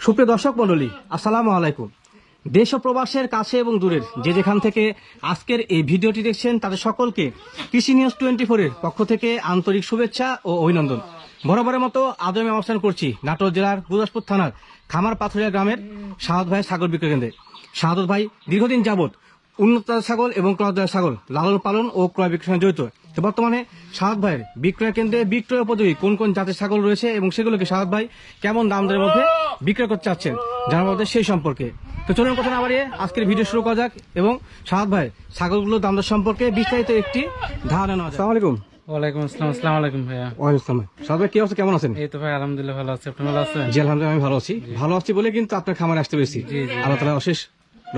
সুপ্রিয় দর্শক মণ্ডলী, আসসালামু আলাইকুম। দেশ ও প্রবাসের কাছে এবং দূরের যে যেখান থেকে আজকের এই ভিডিওটি দেখছেন তাদের সকলকে কৃষি নিউজ 24-এর পক্ষ থেকে আন্তরিক শুভেচ্ছা ও অভিনন্দন। বরাবরের মতো আজ আমি অবস্থান করছি নাটোর জেলার গুরদাসপুর থানার খামার পাথুরিয়া গ্রামের শাহাদ ভাইয়ের ছাগল বিক্রয় কেন্দ্রে। শাহাদ ভাই দীর্ঘদিন যাবৎ উন্নত ছাগল এবং ক্রয় ছাগল লালন পালন ও ক্রয় বিক্রয় সঙ্গে জড়িত। তো বর্তমানে শাহাদ ভাইয়ের বিক্রয় কেন্দ্রে বিক্রয় উপযোগী কোন কোন জাতের ছাগল রয়েছে এবং সেগুলোকে শাহাদ ভাই কেমন দাম দরের মধ্যে বিক্রয় করতে চাচ্ছেন জানার মধ্যে সেই সম্পর্কে। তো চলুন কথা না বাড়িয়ে আজকের ভিডিও শুরু করা যাক এবং শাহাদ ভাই ছাগলগুলোর দাম দর সম্পর্কে বিস্তারিত একটি ধারণা নেওয়া যাক। আসসালামু আলাইকুম। ওয়ালাইকুম আসসালাম। আসসালামু আলাইকুম ভাইয়া। ওয়ালাইকুম আসসালাম। শাহাদ ভাই কি অবস্থা, কেমন আছেন? এই তো ভাই আলহামদুলিল্লাহ ভালো আছি, আপনি ভালো আছেন? জি আলহামদুলিল্লাহ আমি ভালো আছি। ভালো আছি বলে কিন্তু আপনার খামারে আসতে পেরেছি। আল্লাহ তাআলার অশেষ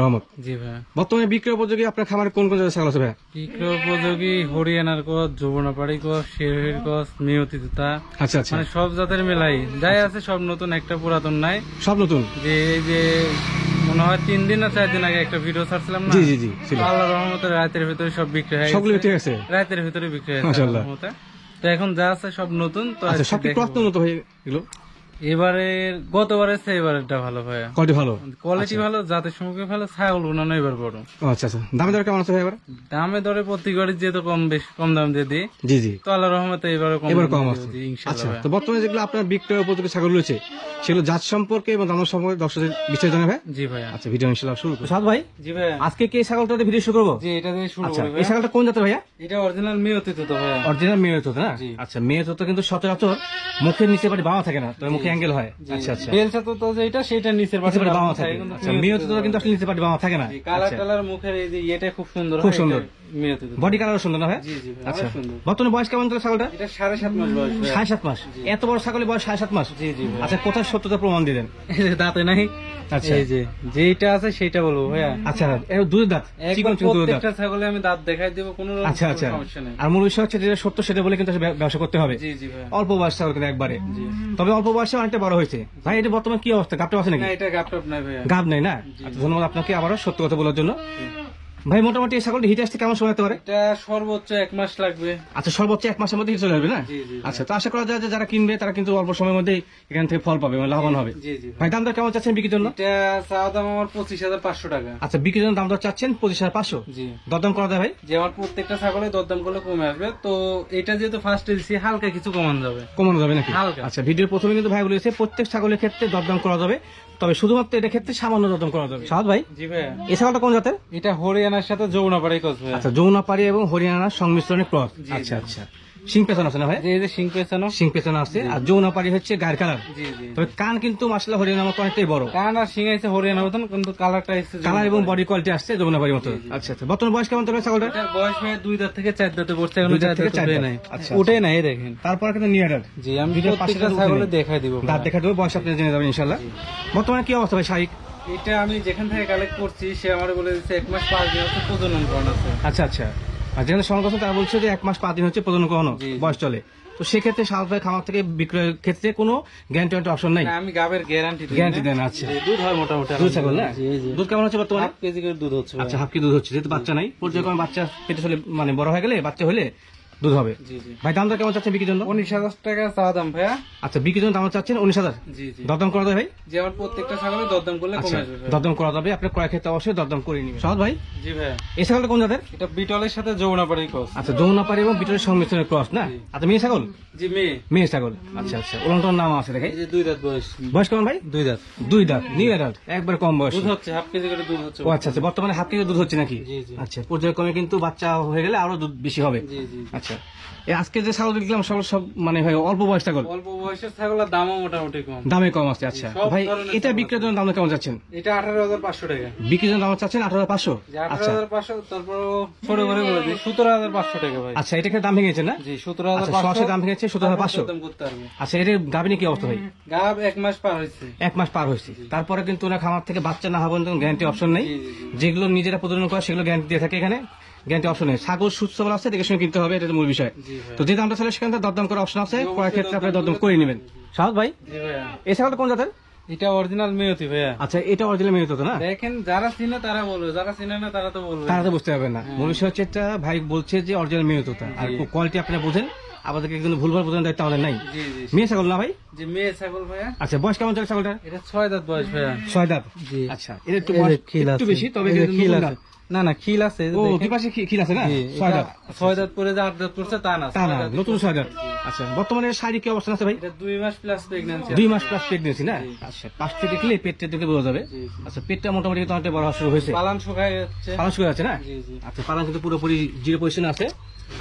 রহমত। জি ভাইয়া। বর্তমানে বিক্রয় উপযোগী আপনার খামারে কোন কোন জাতের ছাগল আছে ভাই? বিক্রয় উপযোগী হরিয়ানার কস, যৌবনাপাড়ি কস, শেরহির কস, নিয়তি জুতা, আচ্ছা আচ্ছা, মানে সব জাতের মেলাই যাই আছে সব নতুন, একটা পুরাতন নাই। সব নতুন। যে এই যে মনে হয় 3 দিন না 4 দিন আগে একটা ভিডিও ছাড়ছিলাম না। জি জি জি ছিল। আল্লাহর রহমতে রাতের ভিতরে সব বিক্রি হয়ে সবগুলো গেছে। ঠিক আছে, রাতের ভিতরে বিক্রি হয়ে গেছে মাশাআল্লাহ। আল্লাহর রহমতে। তো এখন যা আছে সব নতুন। তো আচ্ছা আজকে সব কি দেখবো। ক্রস উন্নত হয়ে গেল? এবারে গতবারের চেয়ে এবারেরটা ভালো ভাইয়া, কোয়ালিটি ভালো, কোয়ালিটি ভালো, জাতের সম্পর্কে ভালো, ছাগল উনানো এবার বড়। ও আচ্ছা আচ্ছা। দামে দর কেমন আছে ভাই এবার? দামে দরে প্রতিবারই যেহেতু কম বেশি কম দাম দিয়ে দিই, জি জি, তো আল্লাহর রহমতে এবার এবার কম আছে। আছে আচ্ছা, ইনশাআল্লাহ। তো বর্তমানে যেগুলো আপনার বিক্রয় উপযোগী ছাগল রয়েছে সেগুলো জাত সম্পর্কে এবং দাম সম্পর্কে দর্শকদের বিস্তারিত জানাবে। জি ভাইয়া। আচ্ছা ভিডিও ইনশাআল্লাহ শুরু করব। সাদ ভাই জি ভাইয়া। আজকে কি এই ছাগলটাতে ভিডিও শুরু করব? জি এটা দিয়ে শুরু আচ্ছা, করি এই ভাইয়া। ছাগলটা কোন জাতের ভাইয়া? এটা অরিজিনাল মেয়তি তো ভাইয়া। অরিজিনাল মেয়ে তো না? জি। আচ্ছা, মেয়ে তো কিন্তু সচরাচর মুখের নিচে পাটি বাঁধা থাকে না, তো মুখে অ্যাঙ্গেল হয়। আচ্ছা আচ্ছা, বেলচা তো যেটা সেটা নিচের নিচে পাটি পাশে বাঁধা থাকে। আচ্ছা, মেয়ে তো কিন্তু আসলে নিচে পাটি বাঁধা থাকে না। কালার টালার মুখের এই যে এটা খুব সুন্দর, খুব সুন্দর। মেয়তি তো। বডি কালারও সুন্দর না ভাই? জি জি ভাইয়া, আচ্ছা, অনেক সুন্দর। বর্তমানে বয়স কেমন চলে ছাগলটা? এটা 7.5 মাস বয়স ভাইয়া। 7.5 মাস। এত বড় ছাগলের বয়স 7.5 মাস? জি জি ভাইয়া। আচ্ছা, কোথায় সত্যতা প্রমাণ দিলেন? এই যে দাঁতে নাই। আচ্ছা, এই যে যেটা আছে সেটা বলবো ভাইয়া। আচ্ছা, এর দুধ দাঁত চিকন চিকন দুধ দাঁত। প্রত্যেকটা ছাগলে আমি দাঁত দেখাই দেব, কোনো আচ্ছা আচ্ছা, সমস্যা নেই। আর মূল বিষয় হচ্ছে যেটা সত্য সেটা বলে কিন্তু ব্যবসা করতে হবে। জি জি ভাইয়া। অল্প বয়স ছাগল কিন্তু একবারে, জি। তবে অল্প বয়সে অনেকটা বড় হয়েছে। ভাই এটা বর্তমানে কি অবস্থা, গাবটা আছে নাকি? না এটা গাপটপ নাই ভাইয়া। গাব নেই না? আচ্ছা, ধন্যবাদ আপনাকে আবারও সত্য কথা বলার জন্য। ভাই মোটামুটি এই ছাগলটি হিটে আসতে কেমন সময় লাগতে পারে? এটা সর্বোচ্চ 1 মাস লাগবে। আচ্ছা, সর্বোচ্চ 1 মাসের মধ্যে হিট চলে আসবে না? জি জি। আচ্ছা, তো আশা করা যায় যে যারা কিনবে তারা কিন্তু অল্প সময়ের মধ্যেই এখান থেকে ফল পাবে, মানে লাভবান হবে। জি জি। ভাই দাম দর কেমন চাচ্ছেন বিক্রির জন্য? এটা চাওয়া দাম আমার 25,500 টাকা। আচ্ছা, বিক্রির জন্য দাম দর চাচ্ছেন 25,500। জি। দরদাম করা যায় ভাই? যে আমার প্রত্যেকটা ছাগলে দরদাম করলে কমে আসবে, তো এটা যেহেতু ফার্স্টে দিছি হালকা কিছু কমান যাবে। কমানো যাবে নাকি? হালকা। আচ্ছা, ভিডিওর প্রথমে কিন্তু ভাই বলেছে প্রত্যেক ছাগলের ক্ষেত্রে দরদাম করা যাবে, তবে শুধুমাত্র এটা ক্ষেত্রে সামান্য দরদাম করা যাবে। সাহাদ ভাই জি ভাইয়া। এই ছাগলটা কোন জাতের? এটা হরিয়ানার সাথে যৌনাপাড়ি কস ভাইয়া। আচ্ছা, যৌনাপাড়ি এবং হরিয়ানার সংমিশ্রণে ক্রস। জি, আচ্ছা জি। আচ্ছা, সিং পেছন আছে না ভাই? যে এই যে সিং পেছানো। সিং পেছন আছে, আর যৌনাপাড়ি হচ্ছে গায়ের কালার। জি জি। তবে কান কিন্তু মাশাআল্লাহ হরিয়ানার মতো অনেকটাই বড়। কান আর সিং আছে হরিয়ানার মতন, কিন্তু কালারটা এসেছে কালার এবং বডি কোয়ালিটি আসছে যৌনাপাড়ির মতো। আচ্ছা আচ্ছা, বর্তমান বয়স কেমন চলে ছাগলটা? এটার বয়স ভাইয়া 2 দাঁত থেকে 4 দাঁতে পড়ছে, এখন 2 দাঁত 4 থেকে দাঁত 4 উঠে দাঁত। নাই। আচ্ছা, উঠে নাই, এই দেখেন। তারপর কিন্তু নিয়ে ডাল। জি আমি ভিডিওর পাশে প্রত্যেকটা কিন্তু ছাগলে উঠে নেই। দেখাই দিব দাঁত ভাইয়া। দেখা দেবো, বয়স আপনি জেনে যাবেন ইনশাল্লাহ। বর্তমানে কি অবস্থা ভাই শারীরিক? এটা আমি যেখান থেকে কালেক্ট করছি সে আমার বলে দিচ্ছে 1 মাস 5 দিন হচ্ছে প্রজনন করানো আছে। আচ্ছা আচ্ছা, আর যেখানে সঙ্গে কথা তারা বলছে যে 1 মাস 5 দিন হচ্ছে প্রজনন করানো জি, জি। বয়স চলে। তো সেক্ষেত্রে শাহাদ ভাই খামার থেকে বিক্রয়ের ক্ষেত্রে কোনো গ্যারান্টি অপশন নাই? না, আমি গাবের গ্যারান্টি দিই। গ্যারান্টি দেন। আচ্ছা, দুধ হয় মোটামুটি। দুধ ছাগল না? জি জি। দুধ কেমন হচ্ছে বর্তমানে? 1 কেজি করে দুধ হচ্ছে। আচ্ছা, হাফ কি দুধ হচ্ছে, যেহেতু বাচ্চা নাই, পর্যায়ক্রমে বাচ্চা পেটে চলে মানে বড় হয়ে গেলে বাচ্চা হলে দুধ হবে। জি জি। ভাই দাম দর কেমন চাচ্ছেন বিক্রির জন্য? 19,000 টাকা চাওয়া দাম ভাইয়া। আচ্ছা, বিক্রির জন্য দাম চাচ্ছেন 19,000। জি জি। দরদাম করা যায় ভাই? যে আমার প্রত্যেকটা ছাগলে দরদাম করলে আচ্ছা, কমে আসবে ভাইয়া। দরদাম করা যাবে, আপনার ক্রয় ক্ষেত্রে অবশ্যই দরদাম করে নিবেন। শাহাদ ভাই জি ভাইয়া। এই ছাগলটা কোন জাতের? এটা বিটলের সাথে যৌনাপাড়ি কস। আচ্ছা, যৌনাপাড়ি এবং বিটলের সংমিশ্রণের ক্রস না? আচ্ছা, মেয়ে ছাগল? জি মেয়ে। মেয়ে ছাগল। আচ্ছা আচ্ছা, ওলানটার নাম আছে দেখে। এই যে 2 দাঁত বয়স। বয়স কেমন ভাই? 2 দাঁত। 2 দাঁত, নিউ অ্যাডাল্ট, একবার কম বয়স। দুধ হচ্ছে 1/2 কেজি করে দুধ হচ্ছে। ও আচ্ছা আচ্ছা, বর্তমানে হাফ কেজি দুধ হচ্ছে নাকি? জি, জি। আচ্ছা, পর্যায়ক্রমে কিন্তু বাচ্চা হয়ে গেলে আরো দুধ বেশি হবে। জি জি। আচ্ছা, এই আজকে যে ছাগল দেখলাম সব মানে ভাই অল্প বয়স ছাগল, অল্প বয়সের ছাগলের দামও মোটামুটি কম। দামে কম আছে। আচ্ছা সব ভাই, ধরনের এটা ছাগল বিক্রির জন্য দাম কেমন চাচ্ছেন? এটা 18,500 টাকা। বিক্রির জন্য দাম চাচ্ছেন 18,500। যে আচ্ছা 18,500, তারপর ছোট করে বলে দিই 17,500 টাকা ভাই। আচ্ছা, এটা দাম ভেঙেছে না? জি আচ্ছা, 17,500 সরাসরি দাম ভেঙেছে 17,500। দাম করতে পারবে। আচ্ছা, এটা গাভিনী কি অবস্থা ভাই? গাব 1 মাস পার হয়েছে। 1 মাস পার হয়েছে, তারপরে কিন্তু ওরা খামার থেকে বাচ্চা না হবেন গ্যারান্টি অপশন নেই। জি, জি, জি। যেগুলো নিজেরা প্রজনন করে সেগুলো গ্যারান্টি দিয়ে থাকে, এখানে গ্যারান্টি অপশন নেই। ছাগল সুস্থ সবল আছে, দেখে শুনে কিনতে হবে, এটা মূল বিষয়। জি ভাই। তো যে দামটা ছিল সেখানে দরদাম করার অপশন আছে, ক্রয়ের ক্ষেত্রে আপনি দরদাম করে নেবেন। শাহাদ ভাই জি ভাইয়া। এই ছাগলটা কোন জাতের? এটা অরিজিনাল মেয়তি ভাইয়া। আচ্ছা, এটা অরিজিনাল মেয়ে তো না? দেখেন যারা চিনে তারা বলবে, যারা চিনে না তারা তো বলবে। তারা তো বুঝতে পারবে না। মূল বিষয় হচ্ছে এটা ভাই বলছে যে অরিজিনাল মেয়ে তো, আর কোয়ালিটি আপনারা বোঝেন। আমাদেরকে কিন্তু ভুলভাল বোঝানোর দায়িত্ব আমাদের নাই। জি জি মেয়ে ছাগল না ভাই? জি মেয়ে ছাগল ভাইয়া। আচ্ছা, বয়স কেমন চলে ছাগলটা? এটা 6 দাঁত বয়স ভাইয়া। 6 দাঁত। জি। আচ্ছা, এটা একটু এই যে বয়স খিল একটু আছে। বেশি, তবে এই যে কিন্তু খিল নতুন আছে। দাঁত। না না খিল আছে, এই যে ও, দেখেন। দুই পাশে খিল আছে না? জি, 6 দাঁত। 6 দাঁত পরে যে 8 দাঁত পড়ছে তা না। তা না, 6 দাঁত নতুন 6 দাঁত। আচ্ছা, বর্তমানে শারীরিক কি অবস্থা আছে ভাই? এটা 2 মাস প্লাস প্রেগন্যান্সি। 2 মাস প্লাস প্রেগনেন্সি না? আচ্ছা, পাশ থেকে দেখলে পেটটা দেখে বোঝা যাবে। জি, জি। আচ্ছা, পেটটা মোটামুটি কিন্তু অনেকটা বড় হওয়া শুরু হয়েছে। পালান শুকায় যাচ্ছে। পালন শুরু আছে না? জি জি। আচ্ছা, পালন কিন্তু পুরোপুরি জিরো পজিশনে আছে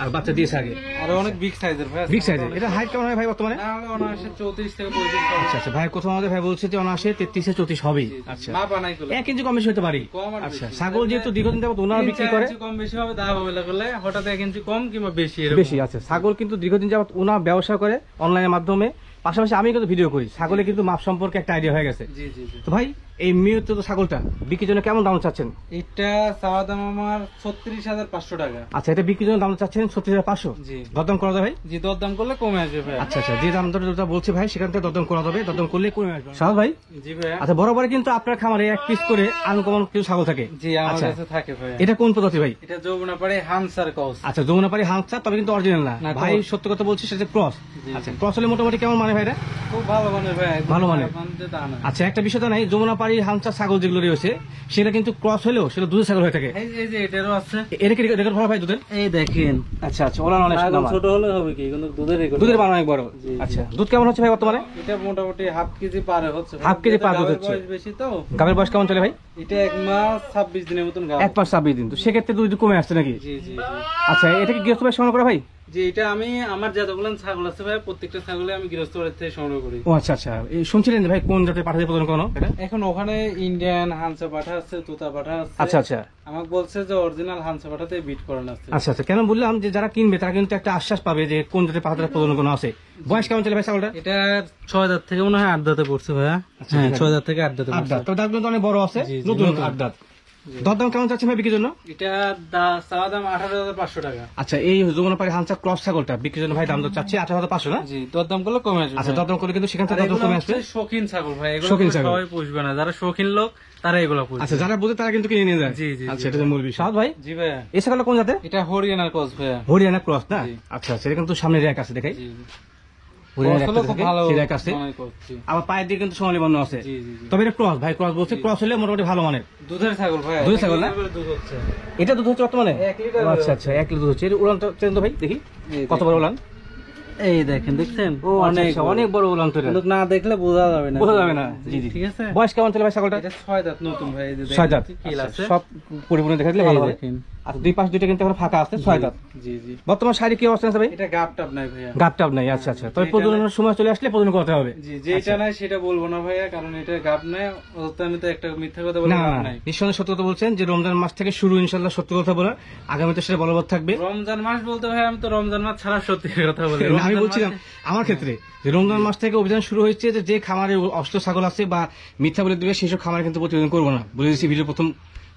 আর বাচ্চা দিয়েছে আগে। আর অনেক বিগ সাইজের ভাই। বিগ সাইজের। এটা হাইট কেমন হয় ভাই বর্তমানে? না হলে অনায়াসে 34 থেকে 35 আচ্ছা আচ্ছা, ভাই কোথাও আমাদের ভাই বলছে যে অনায়াসে 33 34 হবেই। আচ্ছা, মা বানাই করলে 1 ইঞ্চি কম বেশি হতে পারি। কম আর আচ্ছা, বেশি। ছাগল যেহেতু দীর্ঘদিন যাবত ওনারা বিক্রি করে কম বেশি হবে দাম হবে করলে হঠাৎ 1 ইঞ্চি কম কিংবা বেশি এরকম। বেশি। আচ্ছা, ছাগল কিন্তু দীর্ঘদিন যাবত ওনার ব্যবসা করে অনলাইনের মাধ্যমে, পাশাপাশি আমি কিন্তু ভিডিও করি। ছাগলে কিন্তু মাপ সম্পর্কে একটা আইডিয়া হয়ে গেছে। জি জি জি। তো ভাই, এই মেয়ত ছাগলটা বিক্রির জন্য কেমন দাম চাচ্ছেন? এটা চাওয়া দাম আমার 36,500 টাকা। আচ্ছা, এটা বিক্রির জন্য দাম চাচ্ছেন 36,500। জি। দরদাম করা যাবে ভাই? জি দরদাম করলে কমে আসবে ভাই। আচ্ছা আচ্ছা, যে দাম দরটা বলছে ভাই সেখান থেকে দরদাম করা যাবে, দরদাম করলে কমে আসবে। সাহেব ভাই, জি ভাইয়া। আচ্ছা, বরাবরই কিন্তু আপনার খামারে 1 পিস করে আনকমন কিছু ছাগল থাকে। জি আমার আচ্ছা, কাছে থাকে ভাইয়া। এটা কোন প্রজাতি ভাই? এটা যমুনা পাড়ে হামসার কস। আচ্ছা, যমুনাপাড়ি হাঁসটা, তবে কিন্তু অরিজিনাল না না, ভাই, cross। সত্য কথা বলছি, সেটা ক্রস। জি, আচ্ছা, জি। ক্রস হলে মোটামুটি কেমন মানে ভাইরা? খুব ভালো মানের ভাই। ভালো মানের। তা না। আচ্ছা, একটা বিষয় তো নাই, যমুনাপাড়ি হাঁসটা ছাগল যেগুলো রয়েছে সেটা কিন্তু ক্রস হলেও সেটা দুধের ছাগল হয়ে থাকে। এই যে এটারও আছে। এটা কি রেকর্ড ভালো ভাই দুধের? এই দেখেন। আচ্ছা আচ্ছা, ওলান অনেক ছাগল সুন্দর। ছোট হলে হবে কি কিন্তু দুধের রেকর্ড। দুধের মান অনেক বড়। জি, জি। আচ্ছা, দুধ কেমন হচ্ছে ভাই বর্তমানে? এটা মোটামুটি হাফ কেজি পারে হচ্ছে। হাফ কেজি পার দুধ গাভীর হচ্ছে। বয়স বেশি তো। গাভীর বয়স কেমন চলে ভাই? এটা 1 মাস 26 দিনের মতন গাভ। 1 মাস 26 দিন। তো সেক্ষেত্রে দুধ একটু কমে আসছে নাকি? জি জি জি। আচ্ছা, এটা কি গৃহস্থ ভাই সংগ্রহ করা ভাই? জি এটা আমি আমার যতগুলো ছাগল আছে ভাই প্রত্যেকটা ছাগলে আমি গৃহস্থ বাড়ি থেকে সংগ্রহ করি। ও আচ্ছা আচ্ছা, এই শুনছিলেন যে ভাই কোন জাতের পাঠাতে প্রদান করানো এটা? এখন ওখানে ইন্ডিয়ান হানসা পাঠা আছে, তোতা পাঠা আছে। আচ্ছা আচ্ছা আমাকে বলছে যে অরিজিনাল হানসা পাঠাতে বিট করানো আছে। আচ্ছা আচ্ছা, কেন বললাম যে যারা কিনবে তারা কিন্তু একটা আশ্বাস পাবে যে কোন জাতের পাঠাতে প্রদান করানো আছে। বয়স কেমন চলে ভাই ছাগলটা? এটা 6 দাঁত থেকে মনে হয় 8 দাঁতে পড়ছে ভাইয়া। হ্যাঁ 6 দাঁত থেকে 8 দাঁতে 8 পড়ছে। দাঁত। তো দাঁত কিন্তু অনেক বড় আছে, জি, জি, নতুন নতুন। 8 দাঁত। দরদাম কেমন চাচ্ছেন ভাই বিক্রির জন্য? এটা চাওয়া দাম 18,500 টাকা। আচ্ছা, এই যমুনাপাড়ি হাঁসা ক্রস ছাগলটা বিক্রির জন্য ভাই দাম তো চাচ্ছি 18,500 না? জি দরদাম করলে কমে আসবে। আচ্ছা, ভাই। দরদাম করলে কিন্তু সেখান আর থেকে দরদাম এগুলো কমে হচ্ছে আসবে। শৌখিন ছাগল ভাই, এগুলো শৌখিন ছাগল। সবাই পুষবে না, যারা শৌখিন লোক তারা এগুলো পুষবে। আচ্ছা, যারা বুঝে তারা কিন্তু কিনে নিয়ে যায়। জি, জি, আচ্ছা, জি। এটা তো মূল বিষয়। সাদ ভাই, জি ভাইয়া। এই ছাগলটা কোন জাতের? এটা হরিয়ানার কস ভাইয়া। হরিয়ানা ক্রস না? জি। আচ্ছা আচ্ছা, এটা কিন্তু সামনে র্যাক আছে, দেখাই। জি হরিয়ানা কস হলো খুব ভালো র্যাক আছে, মনে করছি। আবার পায়ের দিকে কিন্তু সোনালী বর্ণ আছে। জি জি জি। তবে এটা ক্রস ভাই, ক্রস বলছে, ক্রস হলে মোটামুটি ভালো মানের। দুধের ছাগল ভাই। দুধের ছাগল না? দুধ হচ্ছে। এটা দুধ হচ্ছে বর্তমানে 1 লিটার ও, আচ্ছা আচ্ছা, 1 লিটার দুধ হচ্ছে। এর উলান তো ভাই দেখি এই কত বড় উলান। এই দেখেন, দেখছেন? ও অনেক অনেক বড় উলান তো এটা। লোক না দেখলে বোঝা যাবে না। বোঝা যাবে না। জি জি, ঠিক আছে। বয়স কেমন চলে ভাই ছাগলটা? এটা 6 দাঁত নতুন ভাই, এই যে 6 দাঁত। দেখেন কিল আছে। সব পরিপূর্ণ দেখা দিলে ভালো এই হবে। দেখেন। আচ্ছা, দুই পাশ দুইটা কিন্তু এখন ফাঁকা আছে, 6 দাঁত। জি জি। বর্তমান শাড়ি কি অবস্থা আছে ভাই? এটা গাপ টাপ নাই ভাইয়া। গাপ টাপ নাই। আচ্ছা আচ্ছা, তবে প্রজননের সময় চলে আসলে প্রজনন করতে হবে। জি যেটা নাই সেটা বলবো না ভাইয়া, কারণ এটা গাপ নাই। অত আমি তো একটা মিথ্যা কথা বলে না গাপ না, নাই। নিঃসন্দেহে সত্য কথা বলছেন যে রমজান মাস থেকে শুরু, ইনশাল্লাহ সত্য কথা বলা, আগামীতে সেটা বলবৎ থাকবে। রমজান মাস বলতে ভাই আমি তো রমজান মাস ছাড়া সত্যি কথা বলি। না, আমি রমজান বলছিলাম মাসে- আমার ক্ষেত্রে যে রমজান মাস থেকে অভিযান শুরু হয়েছে, যে খামারে অষ্ট ছাগল আছে বা মিথ্যা বলে দিবে সেই সব খামারে কিন্তু প্রতিবেদন করবো না, বলে দিচ্ছি ভিডিও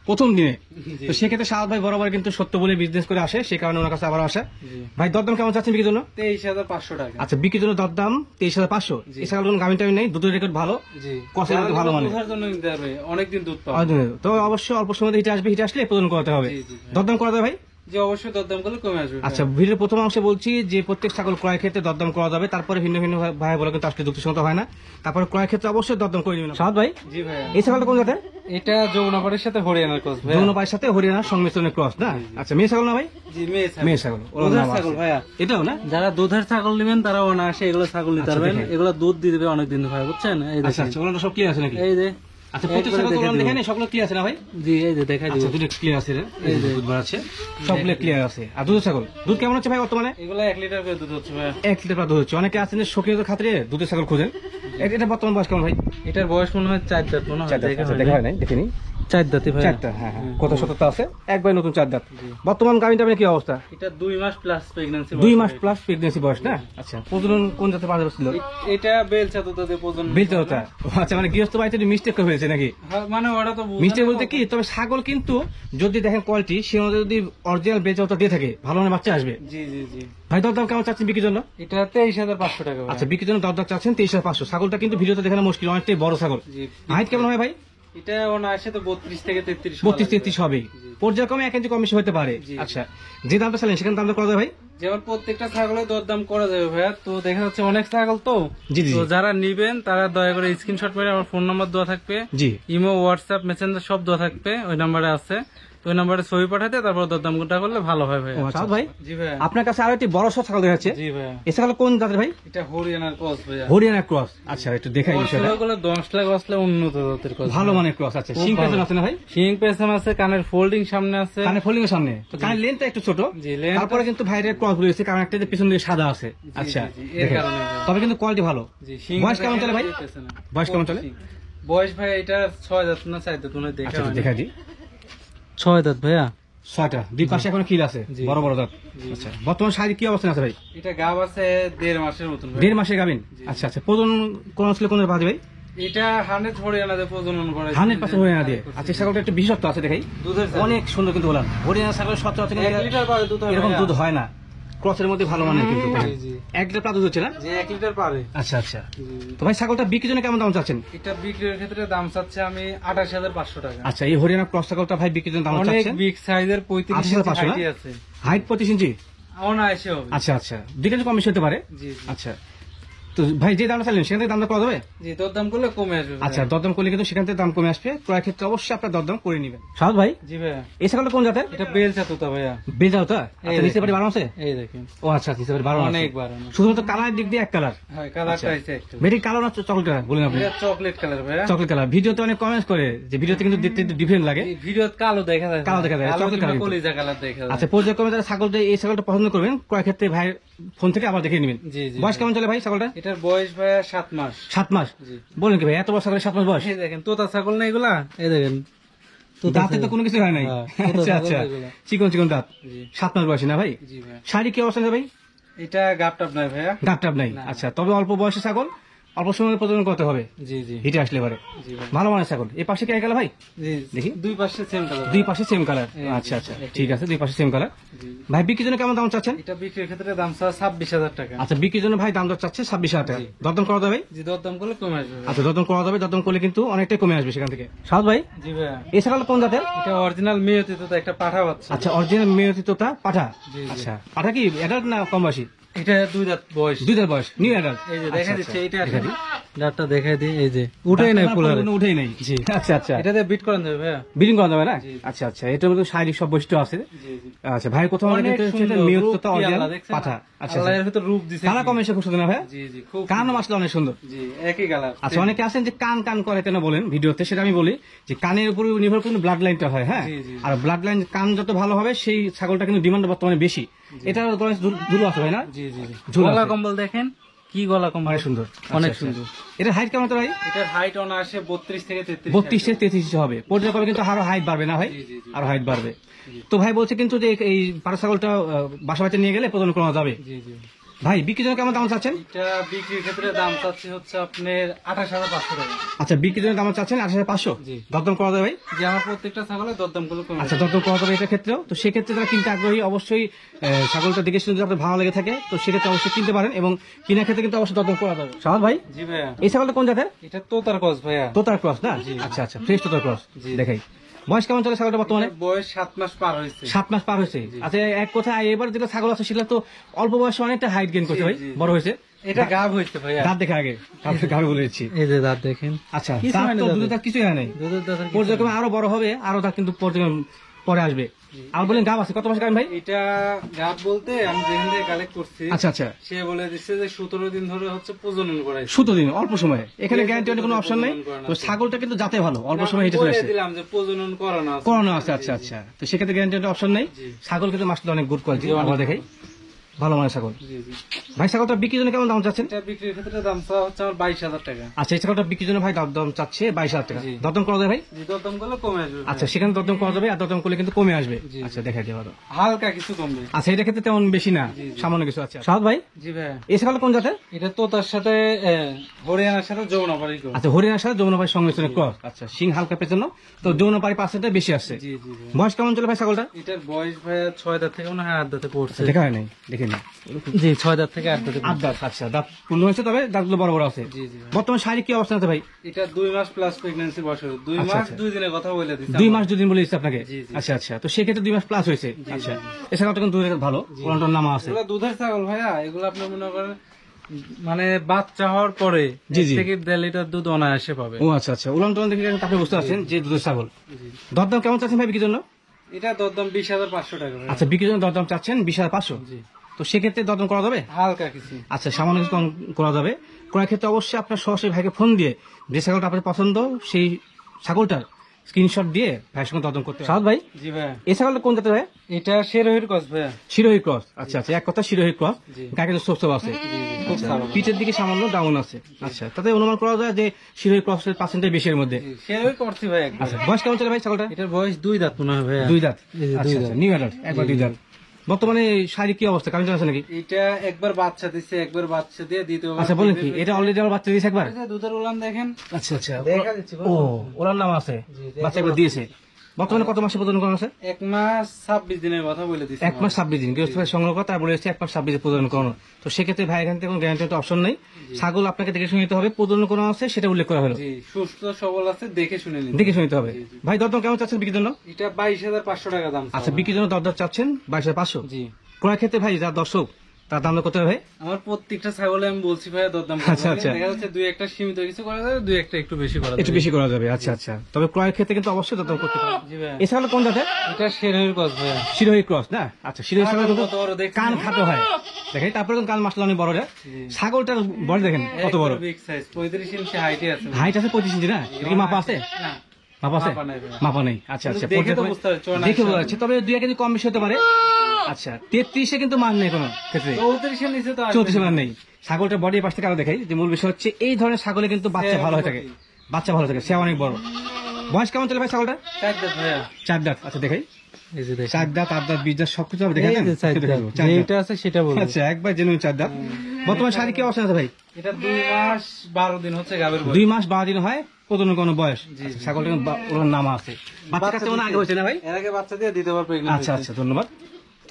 প্রথম দিনে। জি। তো সেক্ষেত্রে সাহাদ ভাই বরাবর কিন্তু সত্য বলে বিজনেস করে আসে, সেই কারণে ওনার কাছে আবার আসা। জি। ভাই দরদাম কেমন চাচ্ছেন বিক্রির জন্য? 23,500 টাকা। আচ্ছা, বিক্রির জন্য দরদাম 23,500। জি। এই ছাগল কোনো গামিন টামিন নেই, দুধের রেকর্ড ভালো। জি কষের মধ্যে ভালো মানে। দুধের জন্য নিতে হবে, অনেকদিন দুধ পাবে। তো অবশ্যই অল্প সময় হিটে আসবে, হিটে আসলে প্রদান করতে হবে। জি, জি, জি। দরদাম করা যাবে ভাই? যে অবশ্যই দরদাম করলে কমে আসবে। আচ্ছা, ভিডিওর প্রথম অংশে বলছি যে প্রত্যেক ছাগল ক্রয় ক্ষেত্রে দরদাম করা যাবে, তারপরে ভিন্ন ভিন্ন ভাই বলে কিন্তু আসলে যুক্তিসঙ্গত হয় না। তারপরে ক্রয় ক্ষেত্রে অবশ্যই দরদাম করে নেবেন। সাদ ভাই, জি ভাইয়া। এই ছাগলটা কোন জাতের? এটা যমুনাপাড়ির সাথে হরিয়ানার ক্রস ভাইয়া। যৌন পায়ের সাথে হরিয়ানার সংমিশ্রণের ক্রস না? আচ্ছা, মেয়ে ছাগল না ভাই? জি মেয়ে ছাগল। মেয়ে ছাগল। ওর দুধের নাম ছাগল আছে। ভাইয়া। এটাও না? যারা দুধের ছাগল নেবেন তারা অনায়াসে এগুলো ছাগল নিতে আচ্ছা, পারবেন। দেখেন। এগুলো দুধ দিয়ে দেবে অনেকদিন ভাই, বুঝছেন? এই আচ্ছা দেখেন, আচ্ছা, ওগুলো সব ক্লিয়ার আছে নাকি? এই যে। আচ্ছা, প্রত্যেক ছাগল তো দেখে নেই, সবগুলো ক্লিয়ার আছে না ভাই? জি এই যে দেখাই আচ্ছা, দিব। দুটো ক্লিয়ার আছে রে। এই যে দুধ বার আছে, সবগুলো ক্লিয়ার আছে। আর দুধ ছাগল দুধ কেমন হচ্ছে ভাই বর্তমানে? এগুলো 1 লিটার করে দুধ হচ্ছে ভাইয়া। 1 লিটার দুধ হচ্ছে। অনেকে আছেন যে শৌখিনতার খাতিরে দুধের ছাগল খোঁজেন। এটা বর্তমান বয়স কেমন ভাই? এটার বয়স মনে হয় 4 দাঁত মনে হয়। দেখা হয় নাই, দেখিনি। 4 দাঁতই ভাই। 4টা, হ্যাঁ হ্যাঁ, কত শততা আছে, একবার নতুন 4 দাঁত। বর্তমান গাভিনটা কি অবস্থা? এটা 2 মাস প্লাস প্রেগন্যান্সি। 2 মাস প্লাস প্রেগন্যান্সি বয়স না? আচ্ছা, প্রজনন কোন জাতের পাওয়া ছিল? এটা বেলচা তো তাদের প্রজনন। বেলচাটা। আচ্ছা, মানে গৃহস্থ বাড়িতে মিস্টেক করে ফেলেছে নাকি? হ্যাঁ, মানে ওরা তো বুঝে মিস্টেক না বলতে কি, তবে ছাগল কিন্তু যদি দেখেন কোয়ালিটি, সে অনুযায়ী যদি অরিজিনাল বেলচাটা দিয়ে থাকে, ভালো মানের বাচ্চা আসবে। জি জি জি। ভাই দরদাম কেমন চাচ্ছেন বিক্রির জন্য? এটা 23,500 টাকা ভাই। আচ্ছা, বিক্রির জন্য দরদাম চাচ্ছেন 23,500। ছাগলটা কিন্তু ভিডিওতে দেখানো মুশকিল, অনেকটাই বড় ছাগল। জি। হাইট কেমন হয় ভাই? এটা অনায়াসে তো 32 থেকে 33 32-33 হবে, পর্যায়ক্রমে 1 ইঞ্চি কম বেশি হতে পারে। জি। আচ্ছা, যে দামটা চাইলেন সেখানে দামটা করা যায় ভাই? যেমন প্রত্যেকটা ছাগলের দরদাম করা যাবে ভাইয়া, তো দেখা যাচ্ছে অনেক ছাগল তো, জি জি তো যারা নিবেন তারা দয়া করে স্ক্রিনশট মেরে আমার ফোন নাম্বার দেওয়া থাকবে, জি ইমো, হোয়াটসঅ্যাপ, মেসেঞ্জার সব দেওয়া থাকবে, ওই নাম্বারে আছে। তো ওই নাম্বারে ছবি পাঠাতে তারপর দরদাম কোনটা করলে ভালো হয় ভাইয়া। সাদ ভাই, জি ভাইয়া। আপনার কাছে আরো একটি বড় সড় ছাগল দেখাচ্ছে। জি ভাইয়া। এই ছাগল কোন জাতের ভাই? এটা হরিয়ানার ক্রস ভাইয়া। হরিয়ানা ক্রস। আচ্ছা, একটু দেখাই বিষয়টা। ছাগলগুলো 10 লাখ আসলে উন্নত জাতের ক্রস। ভালো মানের ক্রস। আচ্ছা, খুব সিং ভালো। পেছন আছে না ভাই? শিং পেছন আছে, কানের ফোল্ডিং সামনে আছে। কানে ফোল্ডিং এর সামনে, তো কানের লেন্থটা একটু ছোট। জি, length- তারপরে কিন্তু ভাইরের ক্রস গুলো এসেছে, কারণ একটা যে পেছন দিকে সাদা আছে। আচ্ছা, জি, এর দেখেন। কারণে ভাই। তবে কিন্তু কোয়ালিটি ভালো। জি, শিং বয়স কেমন চলে ভাই? পেছনে। বয়স কেমন চলে? বয়স ভাই এটা 6 দাঁত না 4 দাঁত উনি দেখা আচ্ছা, হয়নি। দেখা দিই। 6 দাঁত ভাইয়া। 6টা, দুই পাশে এখন খিল আছে, জি। বড় বড় দাঁত। জি। আচ্ছা, বর্তমান শারীরিক কি অবস্থা আছে ভাই? এটা গাব আছে 1.5 মাসের মতন ভাই। 1.5 মাসে গাবিন। আচ্ছা আচ্ছা, প্রজন কোন আসলে কোন বাজে ভাই? এটা 100 হরিয়ানাতে প্রজনন করে। 100% হরিয়ানা দিয়ে। আচ্ছা, ছাগলটা একটু বিশেষত্ব আছে দেখাই। দুধের অনেক সুন্দর কিন্তু বললাম, হরিয়ানা ছাগল সচরাচর 1 লিটার পারে দুধ হয় এরকম ভাইয়া। দুধ হয় না। ক্রসের মধ্যে ভালো মানের কিন্তু। জি, জি। 1 লিটার প্রায় দুধ হচ্ছে না? যে 1 লিটার পারে। আচ্ছা আচ্ছা, জি, জি। তো ভাই ছাগলটা বিক্রির জন্য কেমন দাম চাচ্ছেন? এটা বিক্রির ক্ষেত্রে দাম চাচ্ছে আমি 28,500 টাকা। আচ্ছা, এই হরিয়ানা ক্রস ছাগলটা ভাই বিক্রির জন্য দাম অনেক চাচ্ছেন? বিগ সাইজের 35 28,500 ইঞ্চি না? আছে। হাইট 25 ইঞ্চি। অনায়াসে হবে। আচ্ছা আচ্ছা, দুই কেজি কম বেশি হতে পারে। জি, জি। আচ্ছা, তো ভাই যে দামটা চাইলেন সেখান থেকে দামটা করা যাবে? জি, দরদাম করলে কমে আসবে ভাইয়া। আচ্ছা, দরদাম করলে কিন্তু সেখান থেকে দাম কমে আসবে। ক্রয় ক্ষেত্রে অবশ্যই আপনার দরদাম করে নেবেন। সাদ ভাই, জি ভাইয়া। এই ছাগলটা কোন জাতের? এটা বেলচা তোতা ভাইয়া। বেজাও তা? এই আচ্ছা, নিচে বাড়ি বারো আছে? এই দেখেন। ও আচ্ছা, নিচে বাড়ি বারো আছে। অনেক বাড়ানো। শুধুমাত্র কালার দিক দিয়ে এক কালার। হ্যাঁ, কালারটা আছে একটু। বেটি কালো না চকলেট কালার বলেন আপনি? এটা চকলেট কালার ভাইয়া। Chocolate colour. ভিডিওতে অনেক কমেন্টস করে যে ভিডিওতে কিন্তু দেখতে একটু ডিফারেন্ট লাগে। এই ভিডিওতে কালো দেখা যায়। কালো দেখা যায়, কালো চকলেট কিংবা কালার কিন্তু। কলিজা কালার দেখা যায়। আচ্ছা, পর্যায়ক্রমে যারা ছাগলটা এই ছাগলটা পছন্দ করবেন, ক্রয় ক্ষেত্রে ভাই ফোন থেকে আবার দেখে নেবেন। জি, জি। বয়স কেমন চলে ভাই ছাগলটা? এটার বয়স ভাইয়া 7 মাস। 7 মাস। জি। বলেন কি ভাই, এত বড় ছাগলের 7 মাস বয়স? এই দেখেন তোতা ছাগল না এগুলা? এই দেখেন। তোতা দাঁতে তো ছাগল। কোনো কিছু হয় নাই। হ্যাঁ, তোতা আচ্ছা ছাগল আচ্ছা, এগুলা। চিকন চিকন দাঁত। জি। 7 মাস বয়সী না ভাই? জি ভাইয়া। শারীরিক কি অবস্থা আছে ভাই? এটা গাপটাপ নাই ভাইয়া। ডাব টাব নাই। না। আচ্ছা, তবে অল্প বয়সী ছাগল, অল্প সময় প্রজনন করতে হবে, জি, জি। হিটে আসলে পারে। জি ভাই। ভালো মানের ছাগল। এই পাশে কে গেল ভাই? জি, দেখি। দুই পাশে সেম কালার। দুই পাশে সেম কালার। এই, আচ্ছা আচ্ছা, একই। ঠিক আছে, দুই পাশে সেম কালার। জি। ভাই বিক্রির জন্য কেমন দাম চাচ্ছেন? এটা বিক্রির ক্ষেত্রে দাম চা 26,000 টাকা। আচ্ছা, বিক্রির জন্য ভাই দাম দর চাচ্ছে 26,000 টাকা। জি। দরদাম করা যাবে? জি, দরদাম করলে কমে আসবে ভাইয়া। আচ্ছা, দরদাম করা যাবে। দরদাম করলে কিন্তু অনেকটাই কমে আসবে সেখান থেকে। সাদ ভাই, জি ভাইয়া। এই ছাগল কোন জাতের? এটা অরিজিনাল মেয়তি তো একটা পাঠা বাচ্চা। আচ্ছা, অরিজিনাল মেয়তিতোতা পাঠা। জি, জি। আচ্ছা, পাঠা কি অ্যাডাল্ট না কম বয়সী? এটা 2 দাঁত বয়স। 2 দাঁত বয়স, নিউ অ্যাডাল্ট। এই যে দেখা দিচ্ছে এইটা দেখা দিই। দাঁতটা দেখাই দিই, এই যে উঠেই নাই পুলারে। উঠেই নাই। জি। আচ্ছা আচ্ছা, এটাতে বিট করান যাবে ভাইয়া। বিলিং করা যাবে না? জি। আচ্ছা আচ্ছা, এটার মধ্যে শারীরিক সব বৈশিষ্ট্য আছে। জি, জি। আচ্ছা ভাই, কোথাও অনেক সুন্দর, মেয়তিতোতা রূপ কি অরিজিনাল আল্লাহ দেখছেন পাঠা। না? আচ্ছা, আল্লাহ এর ভিতর রূপ দিছে। কালা কমেছে খুব সুন্দর না ভাই? জি, জি, খুব কানও সুন্দর। মাসলে অনেক সুন্দর। জি, একই কালার। আচ্ছা, অনেকে আছেন যে কান কান করে কেন বলেন ভিডিওতে, সেটা আমি বলি যে কানের উপর নির্ভর করে ব্লাড লাইনটা হয়। হ্যাঁ, জি, জি। আর ব্লাড লাইন কান যত ভালো হবে সেই ছাগলটা কিন্তু ডিমান্ড বর্তমানে বেশি। এটা দুলো আছে ভাই না? জি, জি, জি। ঝুল গলা আছে। কম্বল দেখেন, কি গলা কম্বল। অনেক সুন্দর, অনেক আচ্ছা, সুন্দর। আচ্ছা। এটার হাইট কেমন তো ভাই? এটার হাইট অন আসে 32 থেকে 33। 32 থেকে 33 হবে। পর্যায়ক্রমে কিন্তু আরো হাইট বাড়বে না ভাই? জি, জি, জি। আরো হাইট বাড়বে। তো ভাই বলছে কিন্তু যে এই পাড়া ছাগলটা বাসা বাড়িতে নিয়ে গেলে প্রদান করা যাবে। জি, জি। ভাই বিক্রির জন্য কেমন দাম চাচ্ছেন? এটা বিক্রির ক্ষেত্রে দাম চাচ্ছি হচ্ছে আপনার 28,500 টাকা। আচ্ছা, বিক্রির জন্য দাম চাচ্ছেন 28,500। জি। দরদাম করা যাবে ভাই? যে আমার প্রত্যেকটা ছাগলের দরদাম গুলো কমে আচ্ছা, যাবে। দরদাম করা যাবে এটার ক্ষেত্রেও। তো সেক্ষেত্রে যারা কিনতে আগ্রহী, অবশ্যই ছাগলটা দেখে শুনে যদি আপনার ভালো লেগে থাকে তো সেক্ষেত্রে অবশ্যই কিনতে পারেন, এবং কেনার ক্ষেত্রে কিন্তু অবশ্যই দরদাম করা যাবে। সাহাদ ভাই, জি ভাইয়া। এই ছাগলটা কোন জাতের? এটা তোতার কস ভাইয়া। তোতার ক্রস না? আচ্ছা আচ্ছা, ফ্রেশ তোতার ক্রস। জি। দেখাই, বয়স কেমন চলে ছাগলটা বর্তমানে? এটার বয়স 7 মাস পার হয়েছে। 7 মাস পার হয়েছে। আচ্ছা, এক কথায় এবার যেটা ছাগল আছে সেটা তো অল্প বয়সে অনেকটা হাইট গেইন করছে জি, ভাই, জি, জি। বড় হয়েছে। এটা গাব হয়েছে ভাইয়া। দাঁত দেখে আগে, তারপরে গাবে বলে দিচ্ছি। এই যে দাঁত দেখেন। আচ্ছা, কিছু দাঁত হয়নি তো দাঁতে। দুধের দাঁত কিছুই হয় নাই। দুধের দাঁতের কিছু পর্যায়ক্রমে আরো বড় হবে, আরো দাঁত কিন্তু পর্যায়ক্রমে পরে আসবে। আর বলেন গাব আছে কত মাস গাবেন ভাই? এটা গাব বলতে আমি যেখান থেকে কালেক্ট করছি, আচ্ছা আচ্ছা, সে বলে দিচ্ছে যে 17 দিন ধরে হচ্ছে প্রজনন করাইছে। 17 দিন, অল্প সময়ে। এখানে গ্যারান্টি কোনো অপশন নেই। তো ছাগলটা কিন্তু জাতে ভালো, অল্প সময় হেঁটে চলে বলে আসছে। দিলাম যে প্রজনন করানো আছে। করানো আছে। আচ্ছা আচ্ছা, তো সেক্ষেত্রে গ্যারান্টি অপশন নেই। জি। ছাগল কিন্তু মাসলে অনেক গুড কোয়ালিটি, জি, অনেক আমরা দেখাই ভালো মানের ছাগল। জি, জি। ভাই ছাগলটা বিক্রির জন্য কেমন দাম চাচ্ছেন? এটা বিক্রির ক্ষেত্রে দাম চাওয়া হচ্ছে আমার 22,000 টাকা। আচ্ছা, এই ছাগলটা বিক্রির জন্য ভাই দাম চাচ্ছে 22,000 টাকা। জি। দরদাম করা যাবে ভাই? জি, দরদাম করলে কমে আসবে। আচ্ছা, সেখানে দরদাম করা যাবে, আর দরদাম করলে কিন্তু কমে আসবে। জি। আচ্ছা, দেখা দিয়ে ভালো। হালকা কিছু কমবে। আচ্ছা, এটা ক্ষেত্রে তেমন বেশি না, জি, জি। সামান্য কিছু আছে। সাহাদ ভাই, জি ভাইয়া। এই ছাগলটা কোন জাতের? এটা তোতার সাথে হরিয়ানার সাথে যৌনাপাড়ি করে। আচ্ছা, হরিয়ানার সাথে যৌনপাড়ি সংমিশ্রণের ক্রস। আচ্ছা, সিং হালকা পেছানো, তো যৌনপাড়ি পার্সেন্টটা বেশি আসছে। জি, জি, জি। বয়স কেমন চলে ভাই ছাগলটা? এটার বয়স ভাইয়া 6 দাঁত থেকে মনে হয় 8 দাঁতে পড়ছে। দেখা হয় নাই, দেখে না? জি 6 দাঁত থেকে 8 দাঁত। 8 দাঁত, আচ্ছা দাঁত পূর্ণ হয়েছে, তবে দাঁতগুলো বড় বড় আছে। জি জি। বর্তমানে শাড়ি কি অবস্থা আছে ভাই? এটা 2 মাস প্লাস প্রেগন্যান্সি বয়স, 2 আচ্ছা, মাস আচ্ছা। 2 দিনের কথা বলে দিছি। 2 মাস 2 দিন বলে দিচ্ছে আপনাকে? জি, জি। আচ্ছা আচ্ছা, তো সেক্ষেত্রে 2 মাস প্লাস হয়েছে। আচ্ছা, এছাড়াও তো কিন্তু দুধের ভালো ওলানটার নামা আছে। এগুলো দুধের ছাগল ভাইয়া, এগুলো আপনি মনে করেন মানে বাচ্চা হওয়ার পরে জি, জি। 1 থেকে 1.5 লিটার দুধ অনায়াসে পাবে। ও আচ্ছা আচ্ছা, উলান টুলান দেখে কিন্তু আপনি বুঝতে পারছেন যে দুধের ছাগল। জি। দরদাম কেমন চাচ্ছেন ভাই বিক্রির জন্য? এটা দরদাম 20,500 টাকা ভাইয়া। আচ্ছা, বিক্রির জন্য দরদাম চাচ্ছেন 20,500। জি। তো সেক্ষেত্রে দরদাম করা যাবে? হালকা কিছু। আচ্ছা, সামান্য কিছু কম করা যাবে। ক্রয়ের ক্ষেত্রে অবশ্যই আপনার সরাসরি ভাইকে ফোন দিয়ে যে ছাগলটা আপনার পছন্দ সেই ছাগলটার স্ক্রিনশট দিয়ে ভাইয়ের সঙ্গে দরদাম করতে হবে। সাদ ভাই, জি ভাইয়া। এই ছাগলটা কোন জাতের ভাই? এটা শেরহির কস ভাইয়া। শিরোহী ক্রস। আচ্ছা আচ্ছা, এক কথা শিরোহী ক্রস। জি। গায়ে কিন্তু সোপ আছে। খুব আচ্ছা, ভালো। পিঠের দিকে সামান্য ডাউন আছে। আচ্ছা, তাতে অনুমান করা যায় যে শিরোহী ক্রসের পার্সেন্টেজ বেশি এর মধ্যে। শেরহি করছি ভাই একবার। আচ্ছা, বয়স কেমন চলে ভাই ছাগলটা? এটার বয়স 2 দাঁত মনে হয় ভাইয়া। 2 দাঁত। জি, জি, আচ্ছা 2 আচ্ছা, দাঁত। নিউ অ্যাডাল্ট, একবার 2 দাঁত। বর্তমানে শারীরিক কি অবস্থা, কারণ আছে নাকি? এটা একবার বাচ্চা দিচ্ছে, একবার বাচ্চা দিয়ে দ্বিতীয়বার। আচ্ছা, বলেন কি এটা অলরেডি আমার বাচ্চা দিয়েছে একবার? এই যে দুধের উলান দেখেন। আচ্ছা আচ্ছা, দেখা দিচ্ছি ও ওনার নাম আছে, জি, বাচ্চা একবার দিয়েছে। বর্তমানে কত মাসে প্রদান করা আছে? 1 মাস 26 দিনের কথা বলে দিচ্ছি। 1 মাস 26 দিন গৃহস্থ ভাই সংগ্রহ করা, তার বলে এসেছে 1 মাস 26 দিন প্রদান করানো। তো সেক্ষেত্রে ভাই এখান থেকে কোনো গ্যারান্টি অপশন নেই। ছাগল আপনাকে দেখে শুনে নিতে হবে, প্রদান করা আছে সেটা উল্লেখ করা হলো। জি, সুস্থ সবল আছে, দেখে শুনে নিন। দেখে শুনে নিতে হবে। ভাই দরদাম কেমন চাচ্ছেন বিক্রির জন্য? এটা 22,500 টাকা দাম। আচ্ছা, বিক্রির জন্য দরদাম চাচ্ছেন 22,500। জি। ক্রয় ক্ষেত্রে ভাই যা দর্শক তার দাম করতে হবে ভাই। আমার প্রত্যেকটা ছাগলে আমি বলছি ভাই দরদাম আচ্ছা, করতে। আচ্ছা। দেখা যাচ্ছে 2-1টা সীমিত কিছু করা যাবে, 2-1টা একটু বেশি করা একটু যাবে। বেশি করা যাবে। আচ্ছা আচ্ছা, তবে ক্রয়ের ক্ষেত্রে কিন্তু অবশ্যই দরদাম করতে হবে। জি ভাই। এছাড়া কোন জাতের? এটা শেরহির কস ভাইয়া। শিরোহী ক্রস না? আচ্ছা, শিরোহী ছাগল কিন্তু কত বড় দেখছেন? কান খাটো হয়, দেখেন তারপরে কিন্তু কান মাসলা অনেক বড় রে। ছাগলটার বডি দেখেন কত বড়, বিগ সাইজ, 35 ইঞ্চি হাইটে আছে। হাইট আছে 25 ইঞ্চি না? এটা কি মাপা আছে? না, মাপা আছে? মাপা নাই ভাই। মাপা নেই। আচ্ছা আচ্ছা, দেখে তো বুঝতে পারছি, চোখ দেখে নাক বোঝা যাচ্ছে, তবে 2-1 কেজি কম বেশি হতে পারে। আচ্ছা, 33-এ কিন্তু মান নেই কোনো ক্ষেত্রে, 34 এর নিচে তো আসবে 34 মান নেই। ছাগলটার বডি পাশ থেকে আরো দেখাই যে মূল বিষয় হচ্ছে এই ধরনের ছাগলে কিন্তু বাচ্চা ভালো হয়ে থাকে, বাচ্চা ভালো থাকে, সে অনেক বড়। বয়স কেমন চলে ভাই ছাগলটা? 4 দাঁত ভাইয়া। 4 দাঁত। আচ্ছা দেখাই, এই যে দেখেন। 4 দাঁত, 8 দাঁত, 20 দাঁত সবকিছু আপনি দেখেন। এই যে 4 দাঁত। যেটা আছে সেটা বলুন। আচ্ছা, একবার জেনুইন 4 দাঁত। বর্তমানে শাড়ি কি অবস্থা আছে ভাই? এটা 2 মাস 12 দিন হচ্ছে গাবের বয়স। 2 মাস 12 দিন হয় প্রজনন কোনো বয়স। আচ্ছা, ছাগলটা কিন্তু ওর নামা আছে, বাচ্চা কাছে মনে হয় আগে হয়েছে না ভাই? এর আগে বাচ্চা দিয়ে দ্বিতীয়বার প্রেগন্যান্ট। আচ্ছা আচ্ছা, ধন্যবাদ।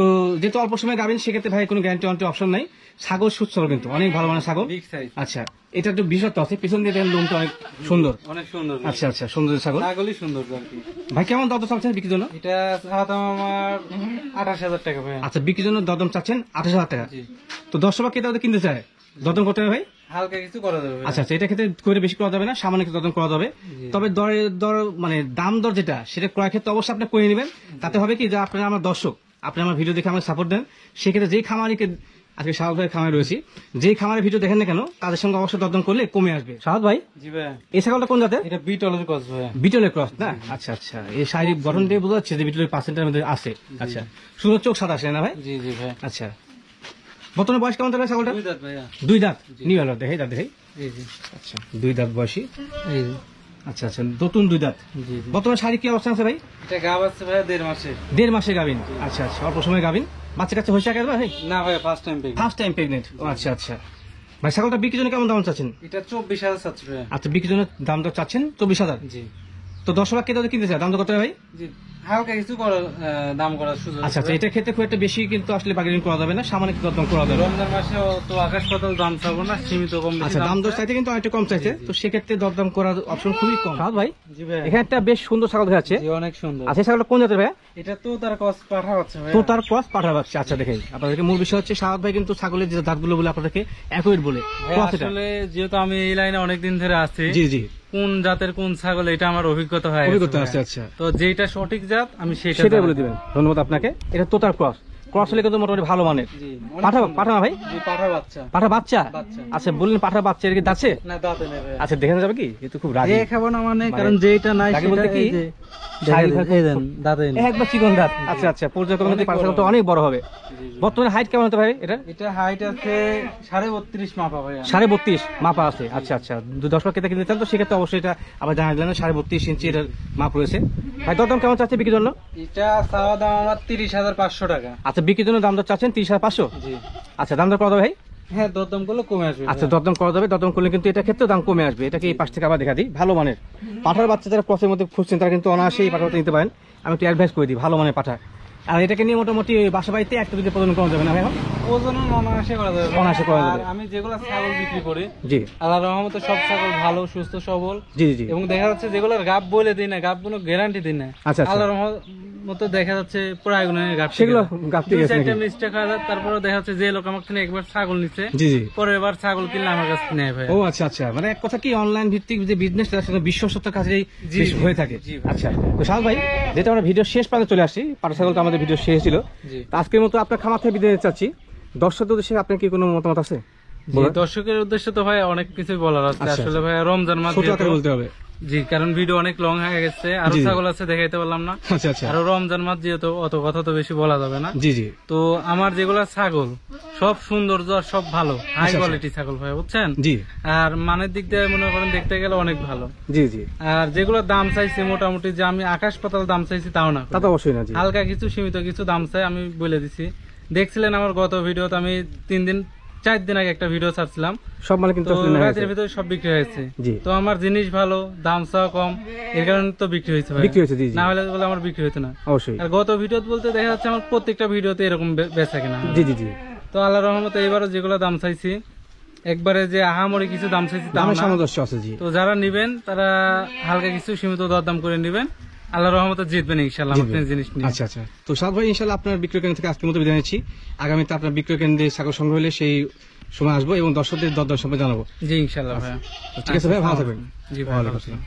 তো যেহেতু অল্প সময় গাবেন সেক্ষেত্রে ভাই কোনো গ্যারান্টি অপশন নাই। ছাগল সুস্থ কিন্তু অনেক ভালো মানের ছাগল। বিগ সাইজ, আচ্ছা, এটা একটু বিশেষত্ব আছে, পিছন দিয়ে দেখেন লোমটা অনেক সুন্দর। অনেক সুন্দর। আচ্ছা আচ্ছা, সুন্দর ছাগল। ছাগলই সুন্দর আর কি। ভাই কেমন দরদাম চাচ্ছেন বিক্রির জন্য? এটা দাম আমার 28,000 টাকা ভাইয়া। আচ্ছা, বিক্রির জন্য দরদাম চাচ্ছেন 28,000 টাকা। জি। তো দর্শক ক্রেতা কিনতে চায়, দরদাম করতে হবে ভাই? হালকা কিছু করা যাবে ভাইয়া। আচ্ছা আচ্ছা, এটা ক্ষেত্রে করে বেশি করা যাবে না, সামান্য কিছু দরদাম করা যাবে। তবে দর মানে দাম দর যেটা সেটা ক্রয় ক্ষেত্রে অবশ্যই আপনি করে নেবেন। তাতে হবে কি যে আপনারা আমার দর্শক, আপনি আমার ভিডিও দেখে আমাকে সাপোর্ট দেন, সেক্ষেত্রে যেই খামারিকে আজকে শাহাদ ভাইয়ের খামারে রয়েছি, যেই খামারের ভিডিও দেখেন না কেন তাদের সঙ্গে অবশ্যই দরদাম করলে কমে আসবে। শাহাদ ভাই, জি ভাইয়া। এই ছাগলটা কোন জাতের? এটা বিটলের কস ভাইয়া। বিটলের ক্রস না? আচ্ছা আচ্ছা, এই শারীরিক গঠন দিয়ে বোঝা যাচ্ছে যে বিটলের পার্সেন্টের মধ্যে আছে। আচ্ছা, সুন্দর চোখ সাদা আসে না ভাই? জি জি ভাই। আচ্ছা, বর্তমানে বয়স কেমন থাকবে ছাগলটা? 2 দাঁত ভাইয়া। 2 দাঁত। নিউ আলো দেখাই, দাঁত দেখাই। এই যে, আচ্ছা, 2 দাঁত বয়সী। এই যে। আচ্ছা আচ্ছা, নতুন 2 দাঁত। জি জি। বর্তমানে শারীরিক কি অবস্থা আছে ভাই? এটা গাব আছে ভাইয়া 1.5 মাসে। 1.5 মাসে গাবিন। আচ্ছা আচ্ছা, অল্প সময় গাবিন। বাচ্চা কাচ্চা হয়েছে আগে ভাই? না ভাইয়া, first time pregnant. First time pregnant. আচ্ছা আচ্ছা, ভাই ছাগলটা বিক্রির জন্য কেমন দাম চাচ্ছেন? এটা 24,000 চাচ্ছে ভাইয়া। আচ্ছা, বিক্রির জন্য দাম তো চাচ্ছেন 24,000। জি তো দর্শক কেটে কিনতে চায়, দাম তো কত হয় ভাই? জি, হালকা কিছু করার দাম করার সুযোগ আচ্ছা আচ্ছা, আছে। এটা ক্ষেত্রে খুব একটা বেশি কিন্তু আসলে বার্গেনিং করা যাবে না, সামান্য একটু দাম করা যাবে। রমজান মাসে তো আকাশ পাতাল দাম চাবো না, সীমিত কম বেশি আচ্ছা, দাম দর চাইতে কিন্তু অনেকটা কম চাইছে, তো সেক্ষেত্রে দরদাম করার অপশন খুবই কম। সাদ ভাই, জি ভাই। এখানে একটা বেশ সুন্দর ছাগল দেখা যাচ্ছে। জি, অনেক সুন্দর। আচ্ছা, ছাগলটা কোন জাতের ভাই? এটা তো তার কস পাঠা হচ্ছে ভাই। তো তার ক্রস পাঠা বাচ্চা। আচ্ছা, দেখেন আপনাদেরকে মূল বিষয় হচ্ছে সাদ ভাই কিন্তু ছাগলের যে দাঁতগুলো বলে আপনাদেরকে অ্যাকুরেট বলে। ক্রস এটা। আসলে যেহেতু আমি এই লাইনে অনেকদিন ধরে আছি, জি জি, কোন জাতের কোন ছাগল এটা আমার অভিজ্ঞতা হয়। অভিজ্ঞতা আছে। আচ্ছা, তো যেটা সঠিক জাত আমি সেটা সেটাই বলে দিবেন। ধন্যবাদ আপনাকে। এটা তোতার ক্রস। ক্রস হলে কিন্তু মোটামুটি ভালো মানের। জি, পাঠা পাঠা না ভাই? জি, পাঠা বাচ্চা। পাঠা বাচ্চা? বাচ্চা। আচ্ছা, বললেন পাঠা বাচ্চা, এর কি দাঁতছে? না, দাঁতে নেই ভাই। আচ্ছা, দেখে যাবে কি? এ তো খুব রাগী। দেখাবো না মানে, কারণ যেটা নাই তাকে সেটা বলতে কি? এই যে শাড়ি দেখা- এই দেন, দাঁতে নেই। একবার চিকন দাঁত। আচ্ছা আচ্ছা, পর্যায়ক্রমে পাঠা অনেক বড় হবে। বর্তমানে হাইট কেমন হতে পারে এটা? এটা হাইট আছে 32.5 মাপা ভাইয়া। 32.5 মাপা আছে। আচ্ছা আচ্ছা, 10 কেটে কিনতে চান তো সেক্ষেত্রে অবশ্যই এটা আবার জানা দিলেন 32.5 ইঞ্চি এটার মাপ রয়েছে। ভাই দরদাম কেমন চাচ্ছে বিক্রির জন্য? এটা চাওয়া দাম আমার 30,500 টাকা। আচ্ছা, বিক্রির জন্য দাম দর চাচ্ছেন 30,500। জি। আচ্ছা, দাম দর করা যাবে ভাই? হ্যাঁ, দরদাম করলে কমে আসবে। আচ্ছা, দরদাম করা যাবে। দরদাম করলে কিন্তু এটা ক্ষেত্রে দাম কমে আসবে। এটাকে এই পাশ থেকে আবার দেখা দিই, ভালো মানের পাঠার বাচ্চা যারা ক্রসের মধ্যে খুঁজছেন তারা কিন্তু অনায়াসে এই পাঠাটা নিতে পারেন। আমি একটু অ্যাডভাইস করে দিই, ভালো মানের পাঠা। আর এটাকে নিয়ে মোটামুটি বাসা বাড়িতে একটা দুটো প্রদান করা যাবে না ভাই এখন? ওজন অনায়াসে করা যাবে। অনায়াসে করা যাবে। আর আমি যেগুলো ছাগল বিক্রি করি জি আল্লাহর রহমতে সব ছাগল ভালো সুস্থ সবল, জি জি এবং দেখা যাচ্ছে যেগুলোর গাব বলে দিই না, গাব কোনো গ্যারান্টি দিই না। আচ্ছা, আচ্ছা। আল্লাহর মতো দেখা যাচ্ছে প্রায় গুণের গাব সেগুলো গাব ঠিক আছে নাকি? মিস্টেক হয়, তারপরে দেখা যাচ্ছে যে লোক আমার থেকে একবার ছাগল নিচ্ছে, জি জি। পরের বার ছাগল কিনলে আমার কাছে নেয় ভাই। ও আচ্ছা আচ্ছা, মানে এক কথা কি অনলাইন ভিত্তিক যে বিজনেস সেটা বিশ্বস্ততার কাজেই জি, বেশ জি, হয়ে থাকে। জি ভাই। আচ্ছা, তো শাহ ভাই যেটা আমরা ভিডিও শেষ পাতে চলে আসি, পাটা ছাগল তো আমাদের ভিডিও শেষ ছিল, জি। তো আজকের মতো আপনার খামার থেকে বিদায় নিতে চাচ্ছি। দর্শকদের উদ্দেশ্যে আপনার কি কোনো মতামত আছে? জি, দর্শকের উদ্দেশ্যে তো ভাই অনেক কিছু বলার আছে। আচ্ছা, আসলে ভাই রমজান মাস ছোট যেহেতু- আকারে বলতে হবে। জি, কারণ ভিডিও অনেক লং হয়ে গেছে, আরো জি, জি। ছাগল আছে দেখাইতে পারলাম না। আচ্ছা আচ্ছা, আরো রমজান মাস যেহেতু অত কথা তো বেশি বলা যাবে না। জি জি তো আমার যেগুলা ছাগল সব সৌন্দর্য আর সব ভালো, হাই আচ্ছা। কোয়ালিটি ছাগল ভাই, বুঝছেন? জি আর মানের দিক দিয়ে মনে করেন দেখতে গেলে অনেক ভালো। জি জি, আর যেগুলোর দাম চাইছে মোটামুটি যে আমি আকাশ পাতাল দাম চাইছি তাও না, তা তো অবশ্যই না। জি হালকা কিছু সীমিত কিছু দাম চাই, আমি বলে দিছি। দেখছিলেন আমার গত ভিডিওতে আমি 4 দিন আগে একটা ভিডিও ছাড়ছিলাম, সব মানে কিন্তু তো আসলে না রাতের হয়েছে। ভিতরে সব বিক্রি হয়েছে। জি। তো আমার জিনিস ভালো, দাম চাওয়া কম, এর কারণে তো বিক্রি হয়েছে ভাই। বিক্রি হয়েছে, জি জি, না হলে বলে আমার বিক্রি হতো না। অবশ্যই। আর গত ভিডিও বলতে দেখা যাচ্ছে আমার প্রত্যেকটা ভিডিওতে এরকম বেচা কেনা। জি জি জি, তো আল্লাহর রহমতে এবারও যেগুলো দাম চাইছি একবারে যে আহামরি কিছু দাম চাইছি তা দামের না। সামঞ্জস্য আছে। জি, তো যারা নিবেন তারা হালকা কিছু সীমিত দরদাম করে নিবেন, আল্লাহর রহমতে জিতবেন ইনশাআল্লাহ আমার জিতবেন। জিনিস নিয়ে। আচ্ছা আচ্ছা, তো সাদ ভাই ইনশাল্লাহ আপনার বিক্রয় কেন্দ্র থেকে আজকের মতো বিদায় নিচ্ছি। আগামীতে আপনার বিক্রয় কেন্দ্রে ছাগল সংগ্রহ হলে সেই সময় আসবো এবং দর্শকদের দরদাম সম্পর্কে জানাবো। জি ইনশাআল্লাহ ভাই। ঠিক আছে ভাই, ভালো থাকবেন। জি ভাই, ওয়ালাইকুম ভালো আসসালাম। থাকবেন।